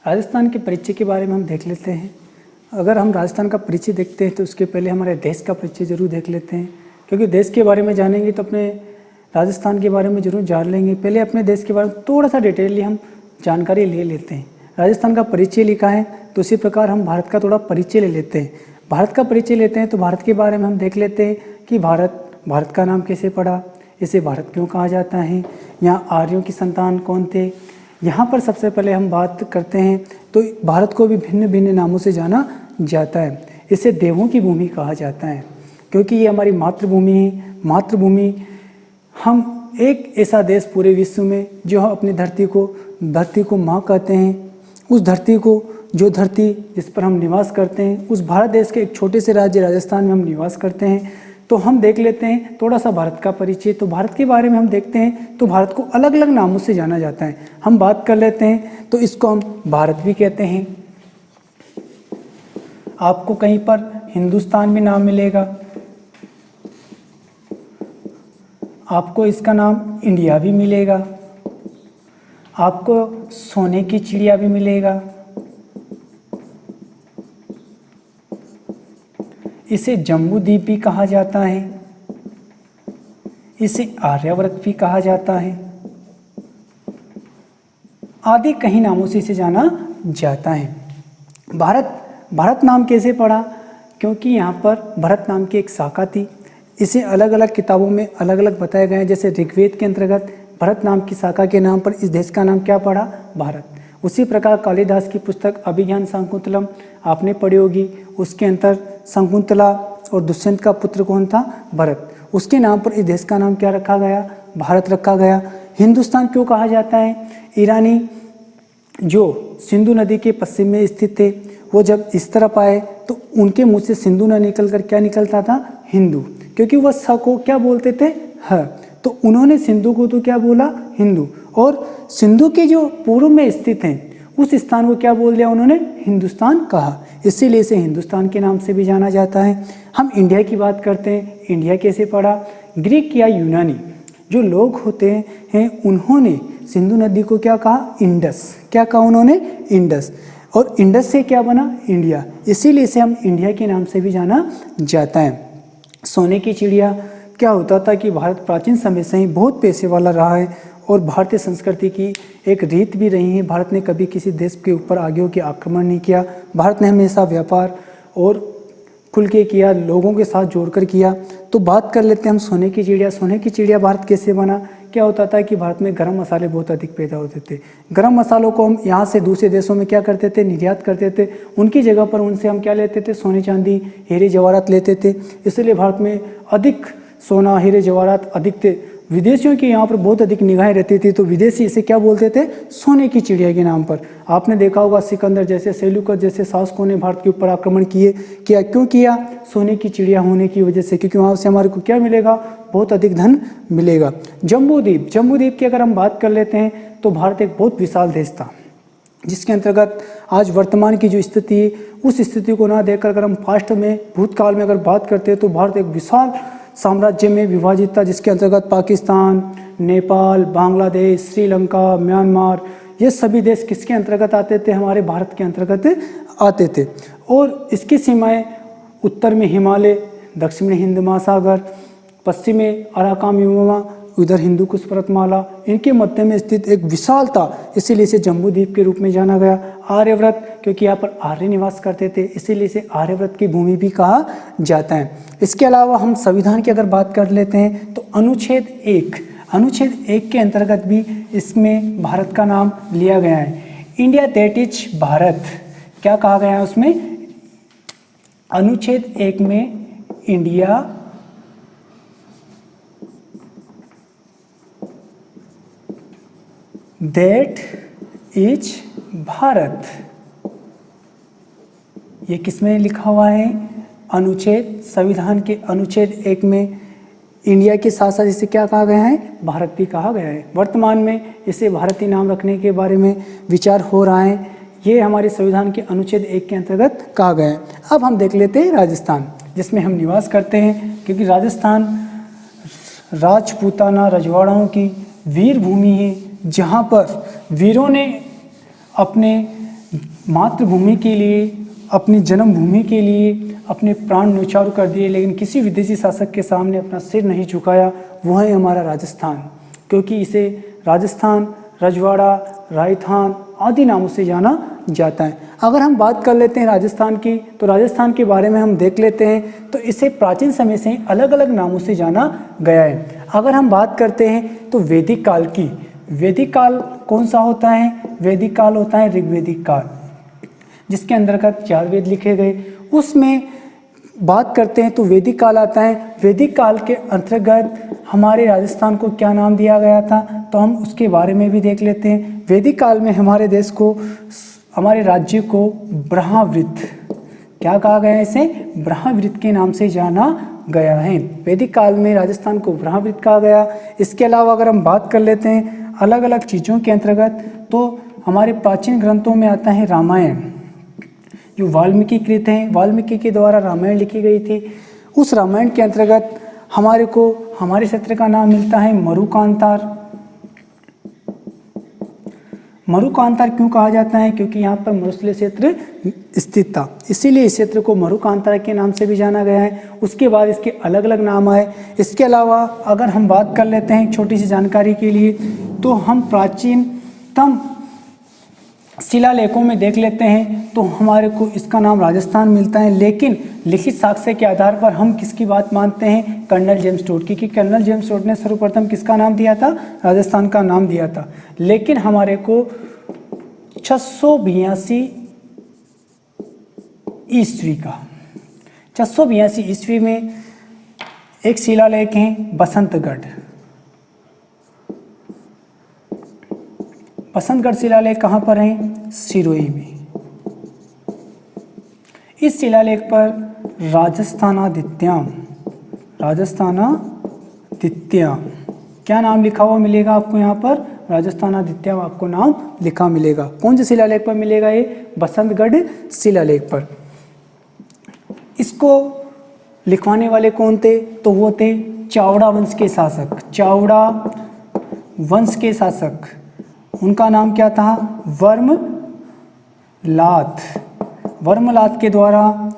राजस्थान के परिचय के बारे में हम देख लेते हैं। अगर हम राजस्थान का परिचय देखते हैं तो उसके पहले हमारे देश का परिचय जरूर देख लेते हैं, क्योंकि देश के बारे में जानेंगे तो अपने राजस्थान के बारे में जरूर जान लेंगे। पहले अपने देश के बारे में थोड़ा सा डिटेलली हम जानकारी ले लेते हैं। राजस्थान का परिचय लिखा है तो उसी प्रकार हम भारत का थोड़ा परिचय ले लेते हैं। भारत का परिचय लेते हैं तो भारत के बारे में हम देख लेते हैं कि भारत का नाम कैसे पड़ा, इसे भारत क्यों कहा जाता है, यहाँ आर्यों की संतान कौन थे। यहाँ पर सबसे पहले हम बात करते हैं तो भारत को भी भिन्न भिन्न नामों से जाना जाता है। इसे देवों की भूमि कहा जाता है क्योंकि ये हमारी मातृभूमि है। मातृभूमि हम एक ऐसा देश पूरे विश्व में जो अपनी धरती को माँ कहते हैं, उस धरती को, जो धरती जिस पर हम निवास करते हैं, उस भारत देश के एक छोटे से राज्य राजस्थान में हम निवास करते हैं। तो हम देख लेते हैं थोड़ा सा भारत का परिचय। तो भारत के बारे में हम देखते हैं तो भारत को अलग अलग नामों से जाना जाता है। हम बात कर लेते हैं तो इसको हम भारत भी कहते हैं। आपको कहीं पर हिंदुस्तान भी नाम मिलेगा, आपको इसका नाम इंडिया भी मिलेगा, आपको सोने की चिड़िया भी मिलेगा, इसे जम्बूद्वीप भी कहा जाता है, इसे आर्यावर्त भी कहा जाता है, आदि कई नामों से इसे जाना जाता है। भारत नाम कैसे पड़ा? क्योंकि यहाँ पर भरत नाम की एक शाखा थी। इसे अलग अलग किताबों में अलग अलग बताया गया है। जैसे ऋग्वेद के अंतर्गत भरत नाम की शाखा के नाम पर इस देश का नाम क्या पड़ा? भारत। उसी प्रकार कालिदास की पुस्तक अभिज्ञान शाकुंतलम आपने पढ़ी होगी। उसके अंतर शकुंतला और दुष्यंत का पुत्र कौन था? भरत। उसके नाम पर इस देश का नाम क्या रखा गया? भारत रखा गया। हिंदुस्तान क्यों कहा जाता है? ईरानी जो सिंधु नदी के पश्चिम में स्थित थे, वो जब इस तरफ आए तो उनके मुंह से सिंधु न निकलकर क्या निकलता था? हिंदू। क्योंकि वह स को क्या बोलते थे? ह। तो उन्होंने सिंधु को तो क्या बोला? हिंदू। और सिंधु के जो पूर्व में स्थित हैं उस स्थान को क्या बोल दिया उन्होंने? हिंदुस्तान कहा। इसीलिए इसे हिंदुस्तान के नाम से भी जाना जाता है। हम इंडिया की बात करते हैं। इंडिया कैसे पड़ा? ग्रीक या यूनानी जो लोग होते हैं उन्होंने सिंधु नदी को क्या कहा? इंडस। क्या कहा उन्होंने? इंडस। और इंडस से क्या बना? इंडिया। इसीलिए इसे हम इंडिया के नाम से भी जाना जाता है। सोने की चिड़िया क्या होता था कि भारत प्राचीन समय से ही बहुत पैसे वाला रहा है और भारतीय संस्कृति की एक रीत भी रही है। भारत ने कभी किसी देश के ऊपर आगे होकर आक्रमण नहीं किया। भारत ने हमेशा व्यापार और खुल के किया, लोगों के साथ जोड़कर किया। तो बात कर लेते हैं हम सोने की चिड़िया। सोने की चिड़िया भारत कैसे बना? क्या होता था कि भारत में गरम मसाले बहुत अधिक पैदा होते थे। गरम मसालों को हम यहाँ से दूसरे देशों में क्या करते थे? निर्यात करते थे। उनकी जगह पर उनसे हम क्या लेते थे? सोने चांदी हीरे जवाहरात लेते थे। इसलिए भारत में अधिक सोना हीरे जवाहरात अधिक थे। विदेशियों की यहाँ पर बहुत अधिक निगाहें रहती थी, तो विदेशी इसे क्या बोलते थे? सोने की चिड़िया के नाम पर। आपने देखा होगा सिकंदर जैसे, सेल्यूकस जैसे शासकों ने भारत के ऊपर आक्रमण किया। क्यों किया? सोने की चिड़िया होने की वजह से, क्योंकि वहाँ से हमारे को क्या मिलेगा? बहुत अधिक धन मिलेगा। जम्बूद्वीप की अगर हम बात कर लेते हैं तो भारत एक बहुत विशाल देश था जिसके अंतर्गत आज वर्तमान की जो स्थिति है उस स्थिति को ना देखकर अगर हम पास्ट में भूतकाल में अगर बात करते हैं तो भारत एक विशाल साम्राज्य में विभाजित था, जिसके अंतर्गत पाकिस्तान, नेपाल, बांग्लादेश, श्रीलंका, म्यांमार, ये सभी देश किसके अंतर्गत आते थे? हमारे भारत के अंतर्गत आते थे। और इसकी सीमाएं उत्तर में हिमालय, दक्षिण में हिंद महासागर, पश्चिम में अराकान यमुना, उधर हिंदू कुश पर्वतमाला, इनके मध्य में स्थित एक विशाल था। इसीलिए इसे जम्बूद्वीप के रूप में जाना गया। आर्यव्रत, क्योंकि यहाँ पर आर्य निवास करते थे, इसीलिए इसे आर्यव्रत की भूमि भी कहा जाता है। इसके अलावा हम संविधान की अगर बात कर लेते हैं तो अनुच्छेद 1 के अंतर्गत भी इसमें भारत का नाम लिया गया है। इंडिया दैट इज भारत, क्या कहा गया है उसमें? अनुच्छेद 1 में इंडिया दैट इज भारत, ये किसमें लिखा हुआ है? संविधान के अनुच्छेद 1 में इंडिया के साथ साथ इसे क्या कहा गया है? भारत भी कहा गया है। वर्तमान में इसे भारतीय नाम रखने के बारे में विचार हो रहा है। ये हमारे संविधान के अनुच्छेद 1 के अंतर्गत कहा गया है। अब हम देख लेते हैं राजस्थान, जिसमें हम निवास करते हैं, क्योंकि राजस्थान राजपूताना रजवाड़ों की वीर भूमि है, जहाँ पर वीरों ने अपने मातृभूमि के लिए, अपनी जन्मभूमि के लिए अपने प्राण न्यौछावर कर दिए, लेकिन किसी विदेशी शासक के सामने अपना सिर नहीं झुकाया, वो है हमारा राजस्थान। क्योंकि इसे राजस्थान, रजवाड़ा, राजस्थान आदि नामों से जाना जाता है। अगर हम बात कर लेते हैं राजस्थान की, तो राजस्थान के बारे में हम देख लेते हैं, तो इसे प्राचीन समय से अलग अलग नामों से जाना गया है। अगर हम बात करते हैं तो वैदिक काल की, वैदिक काल कौन सा होता है? वैदिक काल होता है ऋग्वैदिक काल, जिसके अंतर्गत 4 वेद लिखे गए। उसमें बात करते हैं तो वैदिक काल आता है। वैदिक काल के अंतर्गत हमारे राजस्थान को क्या नाम दिया गया था, तो हम उसके बारे में भी देख लेते हैं। वैदिक काल में हमारे देश को, हमारे राज्य को ब्रह्मावृत, क्या कहा गया है? इसे ब्रह्मावृत के नाम से जाना गया है। वैदिक काल में राजस्थान को ब्रह्मावृत कहा गया। इसके अलावा अगर हम बात कर लेते हैं अलग अलग चीज़ों के अंतर्गत, तो हमारे प्राचीन ग्रंथों में आता है रामायण, जो वाल्मीकि कृत हैं, वाल्मीकि के द्वारा रामायण लिखी गई थी। उस रामायण के अंतर्गत हमारे को हमारे क्षेत्र का नाम मिलता है मरुकांतार। मरुकांतार क्यों कहा जाता है? क्योंकि यहाँ पर मरुस्थलीय क्षेत्र स्थित था, इसीलिए इस क्षेत्र को मरुकांतार के नाम से भी जाना गया है। उसके बाद इसके अलग अलग नाम आए। इसके अलावा अगर हम बात कर लेते हैं छोटी सी जानकारी के लिए, तो हम प्राचीनतम शिलालेखों में देख लेते हैं तो हमारे को इसका नाम राजस्थान मिलता है। लेकिन लिखित साक्ष्य के आधार पर हम किसकी बात मानते हैं? कर्नल जेम्स टोड की, कि कर्नल जेम्स टोड ने सर्वप्रथम किसका नाम दिया था? राजस्थान का नाम दिया था। लेकिन हमारे को 682 ईस्वी का, 682 ईस्वी में एक शिलालेख है बसंतगढ़। बसंतगढ़ शिलालेख कहाँ पर है? सिरोही में। इस शिलालेख पर राजस्थानादित्यम, राजस्थानादित्यम क्या नाम लिखा हुआ मिलेगा आपको? यहाँ पर राजस्थानादित्यम आपको नाम लिखा मिलेगा। कौन से शिलालेख पर मिलेगा? ये बसंतगढ़ शिलालेख पर। इसको लिखवाने वाले कौन थे? तो वो थे चावड़ा वंश के शासक, चावड़ा वंश के शासक। उनका नाम क्या था? वर्मलात। वर्मलात के द्वारा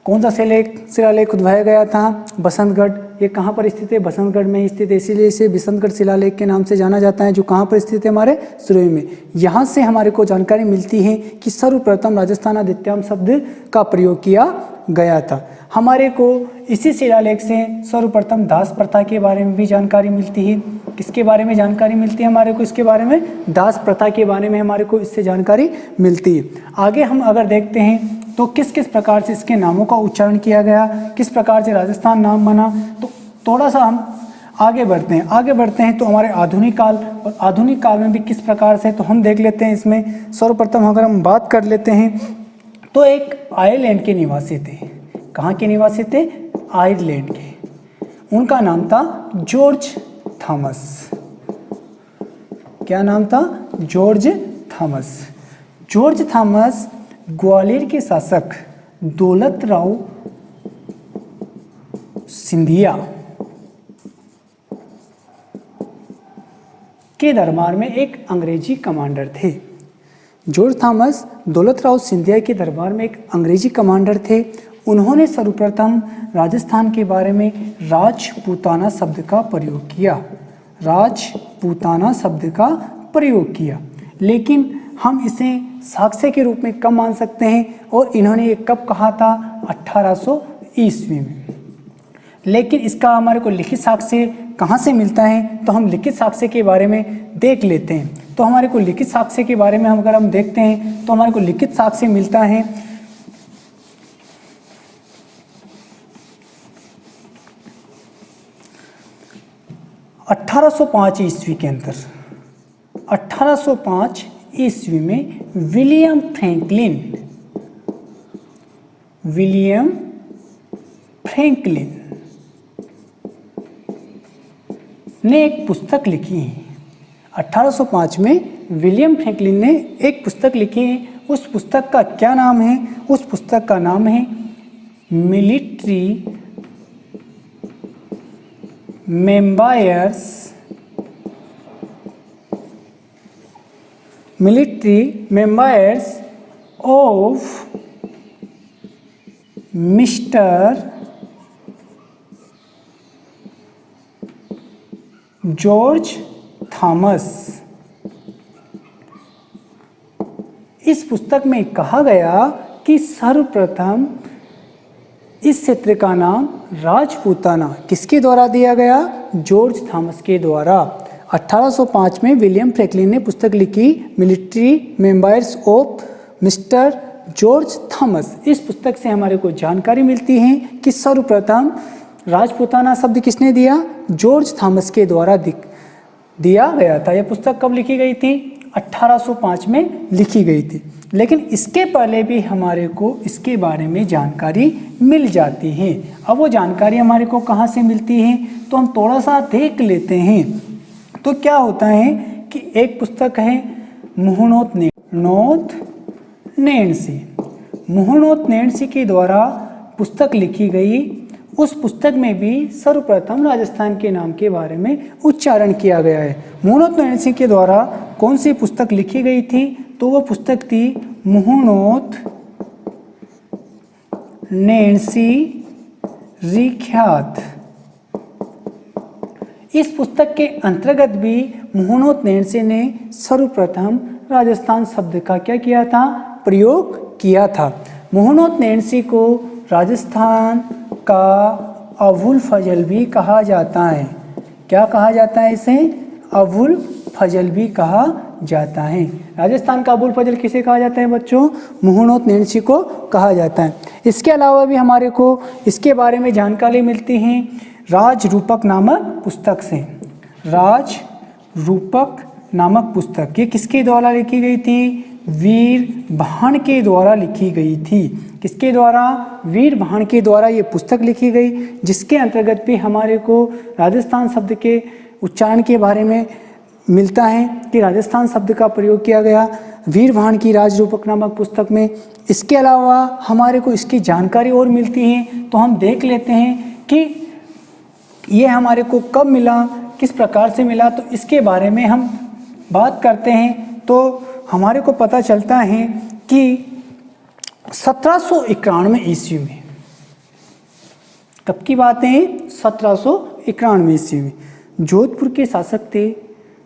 कौन सा शिलालेख उद्भाया गया था? बसंतगढ़। ये कहाँ पर स्थित है? बसंतगढ़ में स्थित है, इसीलिए इसे बसंतगढ़ शिलालेख के नाम से जाना जाता है, जो कहाँ पर स्थित है? हमारे सिरोही में। यहाँ से हमारे को जानकारी मिलती है कि सर्वप्रथम राजस्थानादित्यम शब्द का प्रयोग किया गया था। हमारे को इसी शिलालेख से सर्वप्रथम दास प्रथा के बारे में भी जानकारी मिलती है। किसके बारे में जानकारी मिलती है हमारे को? इसके बारे में, दास प्रथा के बारे में हमारे को इससे जानकारी मिलती है। आगे हम अगर देखते हैं तो किस किस प्रकार से इसके नामों का उच्चारण किया गया, किस प्रकार से राजस्थान नाम बना, तो थोड़ा सा हम आगे बढ़ते हैं। आगे बढ़ते हैं तो हमारे आधुनिक काल, और आधुनिक काल में भी किस प्रकार से, तो हम देख लेते हैं। इसमें सर्वप्रथम अगर हम बात कर लेते हैं तो एक आयरलैंड के निवासी थे। कहाँ के निवासी थे? आयरलैंड के। उनका नाम था जॉर्ज थॉमस। क्या नाम था? George Thomas. George Thomas Gwalior के शासक दौलत राव सिंधिया के दरबार में एक अंग्रेजी कमांडर थे। जॉर्ज थॉमस दौलत राव सिंधिया के दरबार में एक अंग्रेजी कमांडर थे। उन्होंने सर्वप्रथम राजस्थान के बारे में राजपूताना शब्द का प्रयोग किया, राजपूताना शब्द का प्रयोग किया। लेकिन हम इसे साक्ष्य के रूप में कब मान सकते हैं? और इन्होंने ये कब कहा था? 1800 ईस्वी में। लेकिन इसका हमारे को लिखित साक्ष्य कहाँ से मिलता है? तो हम लिखित साक्ष्य के बारे में देख लेते हैं। तो हमारे को लिखित साक्ष्य के बारे में अगर हम देखते हैं तो हमारे को लिखित साक्ष्य मिलता है 1805 ईस्वी के अंदर। 1805 ईस्वी में विलियम फ्रैंकलिन ने एक पुस्तक लिखी है। 1805 में विलियम फ्रैंकलिन ने एक पुस्तक लिखी है। उस पुस्तक का क्या नाम है? उस पुस्तक का नाम है military memoirs of mister George Thomas. इस पुस्तक में कहा गया कि सर्वप्रथम इस क्षेत्र का नाम राजपूताना किसके द्वारा दिया गया? जॉर्ज थॉमस के द्वारा। 1805 में विलियम फ्रैंकलिन ने पुस्तक लिखी military members of mister George Thomas. इस पुस्तक से हमारे को जानकारी मिलती है कि सर्वप्रथम राजपूताना शब्द किसने दिया? जॉर्ज थॉमस के द्वारा दिया गया था। यह पुस्तक कब लिखी गई थी? 1805 में लिखी गई थी। लेकिन इसके पहले भी हमारे को इसके बारे में जानकारी मिल जाती है। अब वो जानकारी हमारे को कहाँ से मिलती है तो हम थोड़ा सा देख लेते हैं। तो क्या होता है कि एक पुस्तक है मुहूर्नोत नैन्सी। मुहूर्नोत नैन्सी के द्वारा पुस्तक लिखी गई। उस पुस्तक में भी सर्वप्रथम राजस्थान के नाम के बारे में उच्चारण किया गया है। मुहूर्नोत नैन्सी के द्वारा कौन सी पुस्तक लिखी गई थी? तो वो पुस्तक थी मुहूर्नोत नैन्सी रिख्यात। इस पुस्तक के अंतर्गत भी मुहूर्नोत नैन्सी ने सर्वप्रथम राजस्थान शब्द का क्या किया था? प्रयोग किया था। मुहूर्नोत नैन्सी को राजस्थान का अबुल फजल भी कहा जाता है। क्या कहा जाता है इसे? अबुल फजल भी कहा जाता है। राजस्थान का अबुल फजल किसे कहा जाता है बच्चों? मुहूर्नोत नैन्सी को कहा जाता है। इसके अलावा भी हमारे को इसके बारे में जानकारी मिलती है राजरूपक नामक पुस्तक से। राजरूपक नामक पुस्तक ये किसके द्वारा लिखी गई थी? वीर भाण के द्वारा लिखी गई थी। किसके द्वारा? वीर भाण के द्वारा ये पुस्तक लिखी गई, जिसके अंतर्गत भी हमारे को राजस्थान शब्द के उच्चारण के बारे में मिलता है कि राजस्थान शब्द का प्रयोग किया गया वीर भाण की राजरूपक नामक पुस्तक में। इसके अलावा हमारे को इसकी जानकारी और मिलती है, तो हम देख लेते हैं कि ये हमारे को कब मिला, किस प्रकार से मिला। तो इसके बारे में हम बात करते हैं तो हमारे को पता चलता है कि 1791 ईस्वी में, कब की बात है? 1791 ईस्वी में जोधपुर के शासक थे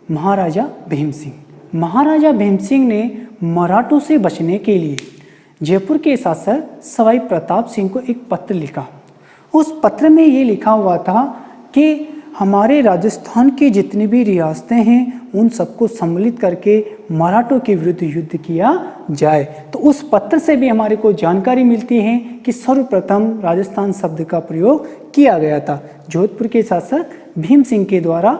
महाराजा भीम सिंह। महाराजा भीम सिंह ने मराठों से बचने के लिए जयपुर के शासक सवाई प्रताप सिंह को एक पत्र लिखा। उस पत्र में ये लिखा हुआ था कि हमारे राजस्थान की जितनी भी रियासतें हैं उन सबको सम्मिलित करके मराठों के विरुद्ध युद्ध किया जाए। तो उस पत्र से भी हमारे को जानकारी मिलती है कि सर्वप्रथम राजस्थान शब्द का प्रयोग किया गया था। जोधपुर के शासक भीम सिंह के द्वारा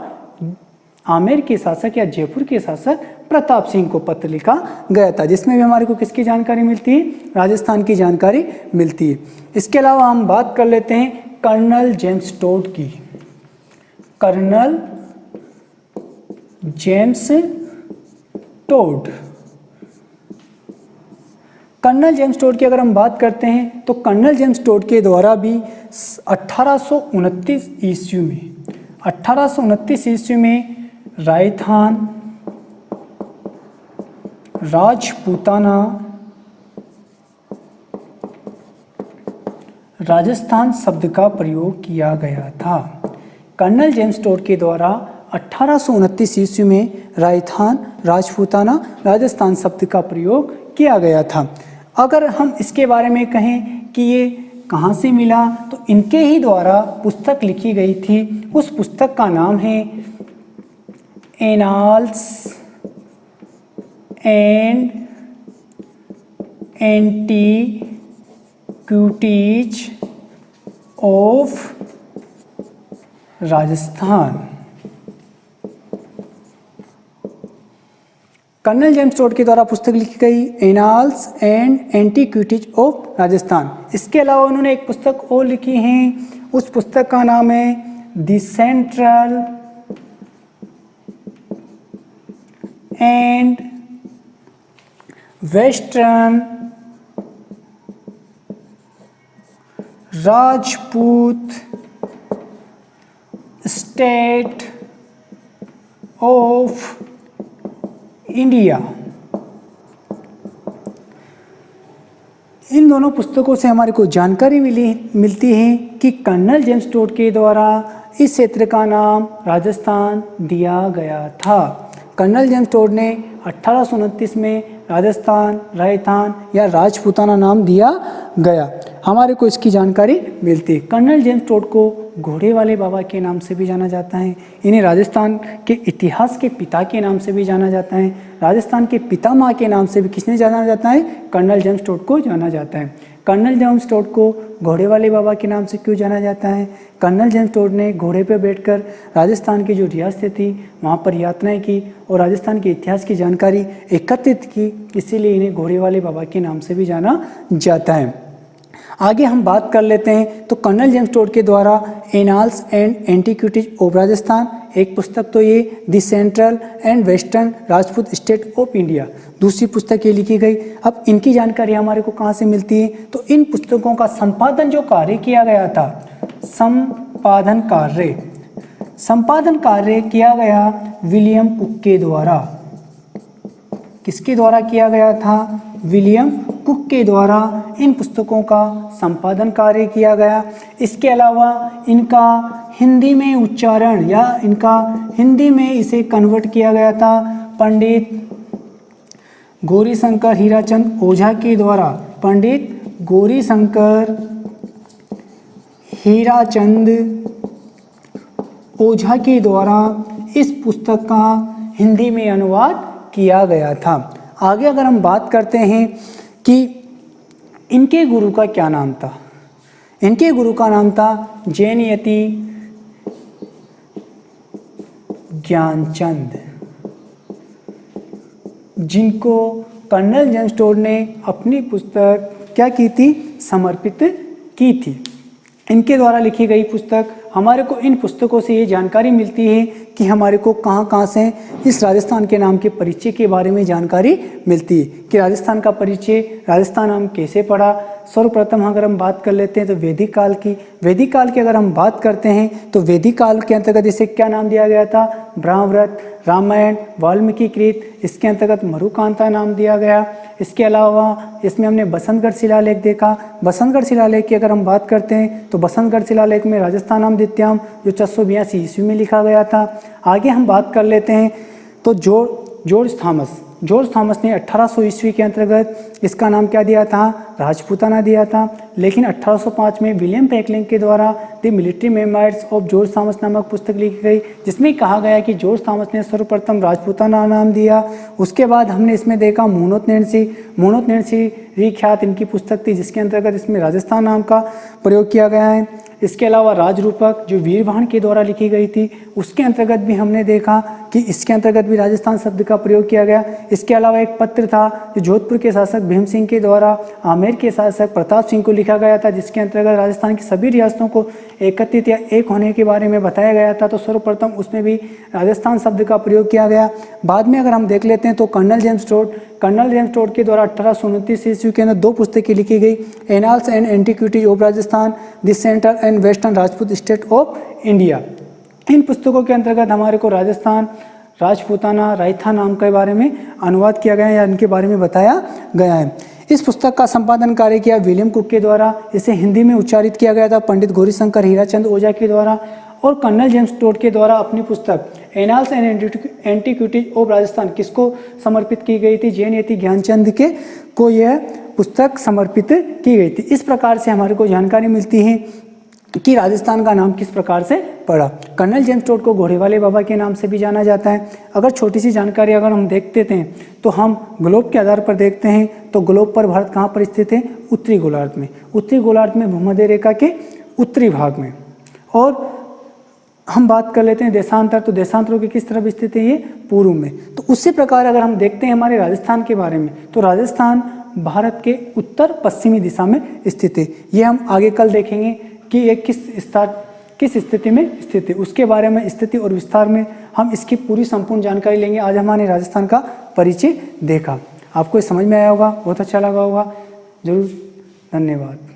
आमेर के शासक या जयपुर के शासक प्रताप सिंह को पत्र लिखा गया था, जिसमें भी हमारे को किसकी जानकारी मिलती है? राजस्थान की जानकारी मिलती है। इसके अलावा हम बात कर लेते हैं कर्नल जेम्स टोड की। Colonel James Tod. Colonel James Tod की अगर हम बात करते हैं तो कर्नल जेम्स टोड के द्वारा भी 1829 ईस्वी में राजस्थान राजपूताना राजस्थान शब्द का प्रयोग किया गया था। कर्नल जेम्स टोड के द्वारा 1829 ईस्वी में राजस्थान राजपूताना राजस्थान शब्द का प्रयोग किया गया था। अगर हम इसके बारे में कहें कि ये कहाँ से मिला, तो इनके ही द्वारा पुस्तक लिखी गई थी। उस पुस्तक का नाम है annals and antiquities of Rajasthan. Colonel James Tod के द्वारा पुस्तक लिखी गई annals and antiquities of Rajasthan. इसके अलावा उन्होंने एक पुस्तक और लिखी है। उस पुस्तक का नाम है the central and western Rajput state of India. इन दोनों पुस्तकों से हमारे को जानकारी मिलती है कि कर्नल जेम्स टोड के द्वारा इस क्षेत्र का नाम राजस्थान दिया गया था। कर्नल जेम्स टोड ने 1829 में राजस्थान, राजस्थान या राजपूताना नाम दिया गया। हमारे को इसकी जानकारी मिलती है। कर्नल जेम्स टोड को घोड़े वाले बाबा के नाम से भी जाना जाता है। इन्हें राजस्थान के इतिहास के पिता के नाम से भी जाना जाता है। राजस्थान के पितामह के नाम से भी किसने जाना जाता है? कर्नल जेम्स टोड को जाना जाता है। कर्नल जेम्स टोड को घोड़े वाले बाबा के नाम से क्यों जाना जाता है? कर्नल जेम्स टोड ने घोड़े पर बैठकर राजस्थान की जो रियासतें थी वहाँ पर यात्राएं की और राजस्थान के इतिहास की जानकारी एकत्रित की, इसीलिए इन्हें घोड़े वाले बाबा के नाम से भी जाना जाता है। आगे हम बात कर लेते हैं तो कर्नल जेम्स टोड के द्वारा annals and antiquities of Rajasthan, एक पुस्तक तो ये the central and western Rajput state of India, दूसरी पुस्तक ये लिखी गई। अब इनकी जानकारी हमारे को कहाँ से मिलती है? तो इन पुस्तकों का संपादन जो कार्य किया गया था, संपादन कार्य किया गया विलियम कुक के द्वारा। किसके द्वारा किया गया था? विलियम कुक के द्वारा इन पुस्तकों का संपादन कार्य किया गया। इसके अलावा इनका हिंदी में उच्चारण या इनका हिंदी में इसे कन्वर्ट किया गया था पंडित गौरीशंकर हीराचंद ओझा के द्वारा। पंडित गौरीशंकर हीराचंद ओझा के द्वारा इस पुस्तक का हिंदी में अनुवाद किया गया था। आगे अगर हम बात करते हैं कि इनके गुरु का क्या नाम था? इनके गुरु का नाम था जैनयति ज्ञानचंद, जिनको कर्नल जेम्स टोड ने अपनी पुस्तक क्या की थी? समर्पित की थी। इनके द्वारा लिखी गई पुस्तक, हमारे को इन पुस्तकों से ये जानकारी मिलती है कि हमारे को कहाँ से इस राजस्थान के नाम के परिचय के बारे में जानकारी मिलती है कि राजस्थान का परिचय, राजस्थान नाम कैसे पड़ा। सर्वप्रथम अगर हम बात कर लेते हैं तो वैदिक काल की। वैदिक काल की अगर हम बात करते हैं तो वैदिक काल के अंतर्गत इसे क्या नाम दिया गया था? ब्रह्मव्रत, रामायण, वाल्मीकि कृत, इसके अंतर्गत मरुकांता नाम दिया गया। इसके अलावा इसमें हमने बसंतगढ़ शिलालेख देखा। बसंतगढ़ शिलालेख की अगर हम बात करते हैं तो बसंतगढ़ शिलालेख में राजस्थान नाम द्वितीयम जो 482 ईस्वी में लिखा गया था। आगे हम बात कर लेते हैं तो जॉर्ज थॉमस ने 1800 ईस्वी के अंतर्गत इसका नाम क्या दिया था? राजपूताना दिया था। लेकिन 1805 में विलियम पैकलिंग के द्वारा the military memoirs of George Thomas नामक पुस्तक लिखी गई, जिसमें कहा गया कि जॉर्ज थॉमस ने सर्वप्रथम राजपूताना नाम दिया। उसके बाद हमने इसमें देखा मूनोत नैन्सी विख्यात इनकी पुस्तक थी, जिसके अंतर्गत इसमें राजस्थान नाम का प्रयोग किया गया है। इसके अलावा राजरूपक जो वीरवाहन के द्वारा लिखी गई थी, उसके अंतर्गत भी हमने देखा कि इसके अंतर्गत भी राजस्थान शब्द का प्रयोग किया गया। इसके अलावा एक पत्र था जो जोधपुर के शासक भीम सिंह के द्वारा आमेर के शासक प्रताप सिंह को लिखा गया था, जिसके अंतर्गत राजस्थान की सभी रियासतों को एकत्रित या एक होने के बारे में बताया गया था। तो सर्वप्रथम उसमें भी राजस्थान शब्द का प्रयोग किया गया। बाद में अगर हम देख लेते हैं तो कर्नल जेम्स टोड के द्वारा 1829 ईस्वी के अंदर 2 पुस्तकें लिखी गई, annals and antiquities of Rajasthan, the central and western Rajput state of India. इन पुस्तकों के अंतर्गत हमारे को राजस्थान, राजपूताना, रायथा नाम के बारे में अनुवाद किया गया है या इनके बारे में बताया गया है। इस पुस्तक का संपादन कार्य किया विलियम कुक के द्वारा। इसे हिंदी में उच्चारित किया गया था पंडित गौरीशंकर हीराचंद ओझा के द्वारा। और कर्नल जेम्स टोड के द्वारा अपनी पुस्तक annals and antiquities of Rajasthan किसको समर्पित की गई थी? जैनयति ज्ञानचंद के को यह पुस्तक समर्पित की गई थी। इस प्रकार से हमारे को जानकारी मिलती है कि राजस्थान का नाम किस प्रकार से पड़ा। कर्नल जेम्स टोड को घोड़े वाले बाबा के नाम से भी जाना जाता है। अगर छोटी सी जानकारी अगर हम देखते थे तो हम ग्लोब के आधार पर देखते हैं तो ग्लोब पर भारत कहाँ पर स्थित है? उत्तरी गोलार्ध में। उत्तरी गोलार्ध में भूमध्य रेखा के उत्तरी भाग में। और हम बात कर लेते हैं देशांतर, तो देशांतरों की किस तरफ स्थित है? ये पूर्व में। तो उसी प्रकार अगर हम देखते हैं हमारे राजस्थान के बारे में तो राजस्थान भारत के उत्तर पश्चिमी दिशा में स्थित है। ये हम आगे कल देखेंगे कि ये किस स्थिति में स्थित है। उसके बारे में स्थिति और विस्तार में हम इसकी पूरी संपूर्ण जानकारी लेंगे। आज हमने राजस्थान का परिचय देखा। आपको समझ में आया होगा, बहुत अच्छा लगा होगा। जरूर, धन्यवाद।